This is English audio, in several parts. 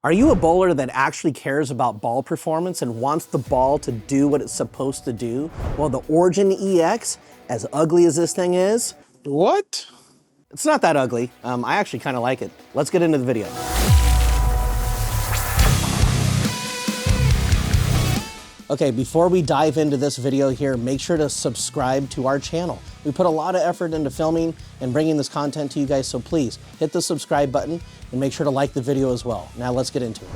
Are you a bowler that actually cares about ball performance and wants the ball to do what it's supposed to do? Well, the Origin EX, as ugly as this thing is, What? it's not that ugly. I actually kind of like it. Let's get into the video. Okay, before we dive into this video here, make sure to subscribe to our channel. We put a lot of effort into filming and bringing this content to you guys, so please hit the subscribe button and make sure to like the video as well. Now let's get into it.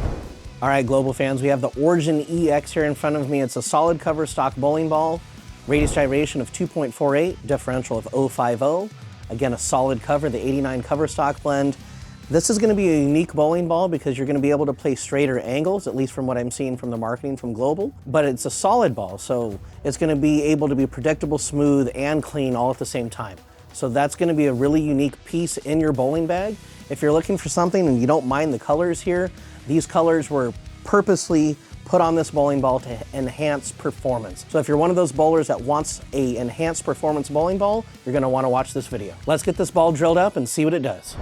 All right, global fans, we have the Origin EX here in front of me. It's a solid cover stock bowling ball, radius gyration of 2.48, differential of 0.50. Again, a solid cover, the 89 Coverstock blend. This is gonna be a unique bowling ball because you're gonna be able to play straighter angles, at least from what I'm seeing from the marketing from Global, but it's a solid ball, so it's gonna be able to be predictable, smooth, and clean all at the same time. So that's gonna be a really unique piece in your bowling bag. If you're looking for something and you don't mind the colors here, these colors were purposely put on this bowling ball to enhance performance. So if you're one of those bowlers that wants a enhanced performance bowling ball, you're gonna wanna watch this video. Let's get this ball drilled up and see what it does.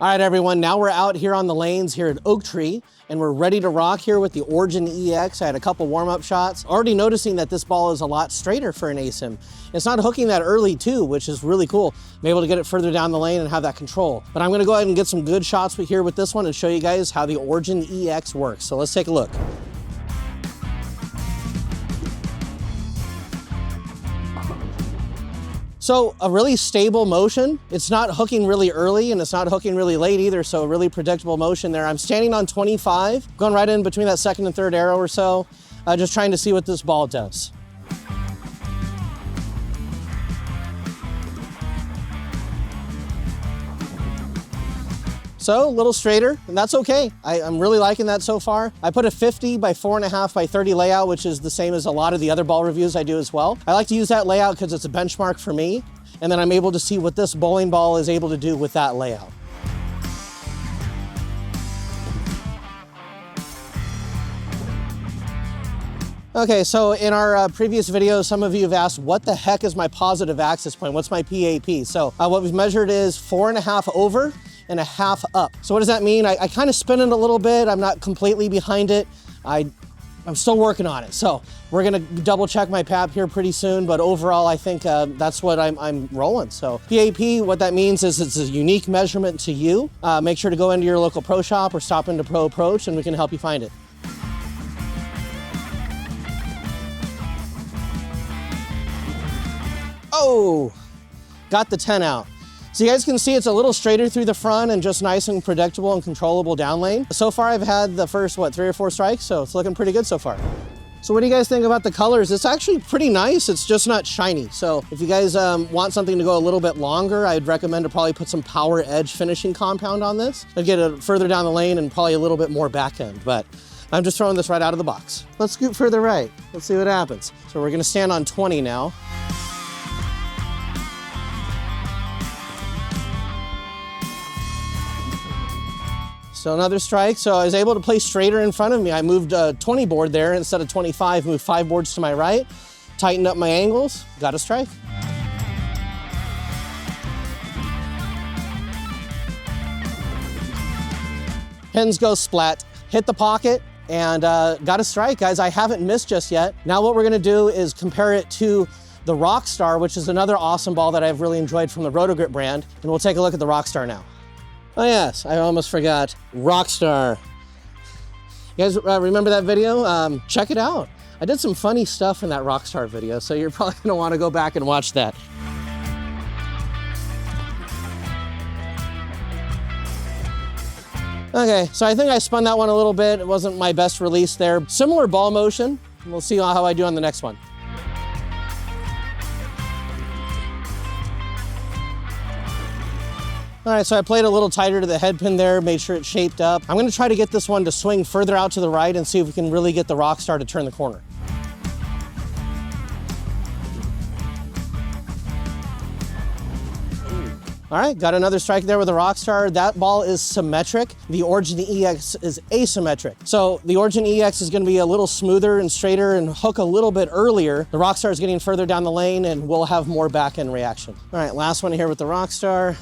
All right, everyone, now we're out here on the lanes here at Oak Tree, and we're ready to rock here with the Origin EX. I had a couple warm-up shots. Already noticing that this ball is a lot straighter for an asym. It's not hooking that early too, which is really cool. I'm able to get it further down the lane and have that control. But I'm gonna go ahead and get some good shots here with this one and show you guys how the Origin EX works. So let's take a look. So a really stable motion. It's not hooking really early and it's not hooking really late either, so a really predictable motion there. I'm standing on 25, going right in between that second and third arrow or so, just trying to see what this ball does. So a little straighter, and that's okay. I'm really liking that so far. I put a 50 by 4.5 by 30 layout, which is the same as a lot of the other ball reviews I do as well. I like to use that layout because it's a benchmark for me, and then I'm able to see what this bowling ball is able to do with that layout. Okay, so in our previous video, some of you have asked, what the heck is my positive axis point? What's my PAP? So what we've measured is 4.5 over and a half up. So what does that mean? I kind of spin it a little bit. I'm not completely behind it. I'm still working on it. So we're gonna double check my PAP here pretty soon, but overall I think that's what I'm rolling. So PAP, what that means is it's a unique measurement to you. Make sure to go into your local pro shop or stop into Pro Approach and we can help you find it. Oh, got the 10 out. So you guys can see it's a little straighter through the front and just nice and predictable and controllable down lane. So far I've had the first, 3 or 4 strikes, so it's looking pretty good so far. So what do you guys think about the colors? It's actually pretty nice, it's just not shiny. So if you guys want something to go a little bit longer, I'd recommend to probably put some Power Edge finishing compound on this. I'd get it further down the lane and probably a little bit more back end, but I'm just throwing this right out of the box. Let's scoot further right, let's see what happens. So we're gonna stand on 20 now. So another strike. So I was able to play straighter in front of me. I moved a 20 board there instead of 25, moved 5 boards to my right, tightened up my angles, got a strike. Pins go splat, hit the pocket, and got a strike, guys. I haven't missed just yet. Now what we're gonna do is compare it to the Rockstar, which is another awesome ball that I've really enjoyed from the Roto Grip brand, and we'll take a look at the Rockstar now. Oh yes, I almost forgot, Rockstar. You guys remember that video? Check it out. I did some funny stuff in that Rockstar video, so you're probably gonna wanna go back and watch that. Okay, so I think I spun that one a little bit. It wasn't my best release there. Similar ball motion. We'll see how I do on the next one. All right, so I played a little tighter to the head pin there, made sure it's shaped up. I'm gonna try to get this one to swing further out to the right and see if we can really get the Rockstar to turn the corner. All right, got another strike there with the Rockstar. That ball is symmetric. The Origin EX is asymmetric. So the Origin EX is gonna be a little smoother and straighter and hook a little bit earlier. The Rockstar is getting further down the lane and we'll have more back end reaction. All right, last one here with the Rockstar.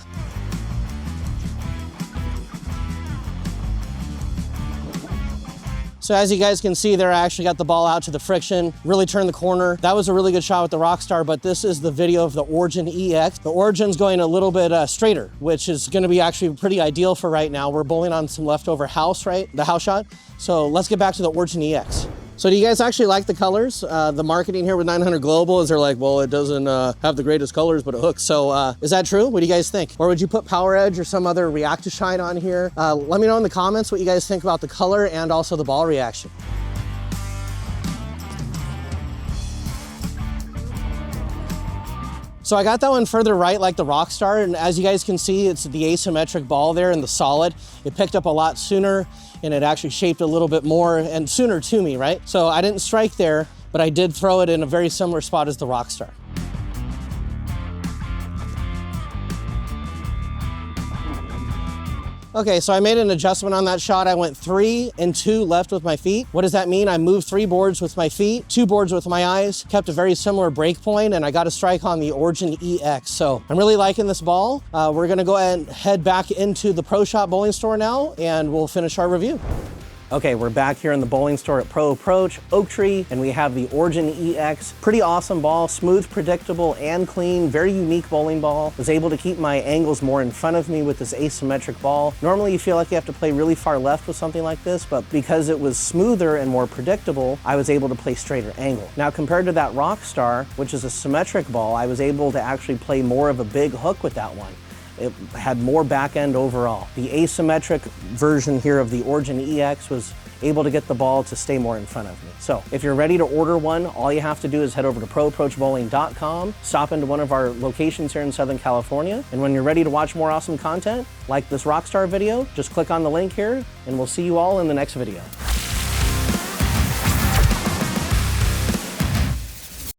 So as you guys can see there, I actually got the ball out to the friction, really turned the corner. That was a really good shot with the Rockstar, but this is the video of the Origin EX. The Origin's going a little bit straighter, which is gonna be actually pretty ideal for right now. We're bowling on some leftover house, right? The house shot. So let's get back to the Origin EX. So do you guys actually like the colors? The marketing here with 900 Global is they're like, well, it doesn't have the greatest colors, but it hooks. So is that true? What do you guys think? Or would you put Power Edge or some other reactive shine on here? Let me know in the comments what you guys think about the color and also the ball reaction. So I got that one further right like the Rockstar, and as you guys can see, it's the asymmetric ball there in the solid. It picked up a lot sooner and it actually shaped a little bit more and sooner to me, right? So I didn't strike there, but I did throw it in a very similar spot as the Rockstar. Okay, so I made an adjustment on that shot. I went 3 and 2 left with my feet. What does that mean? I moved 3 boards with my feet, 2 boards with my eyes, kept a very similar break point, and I got a strike on the Origin EX. So I'm really liking this ball. We're gonna go ahead and head back into the Pro Shop bowling store now, and we'll finish our review. Okay, we're back here in the bowling store at Pro Approach, Oak Tree, and we have the Origin EX. Pretty awesome ball, smooth, predictable, and clean. Very unique bowling ball. Was able to keep my angles more in front of me with this asymmetric ball. Normally you feel like you have to play really far left with something like this, but because it was smoother and more predictable, I was able to play straighter angle. Now compared to that Rockstar, which is a symmetric ball, I was able to actually play more of a big hook with that one. It had more back end overall. The asymmetric version here of the Origin EX was able to get the ball to stay more in front of me. So if you're ready to order one, all you have to do is head over to proapproachbowling.com, stop into one of our locations here in Southern California, and when you're ready to watch more awesome content, like this Rockstar video, just click on the link here, and we'll see you all in the next video.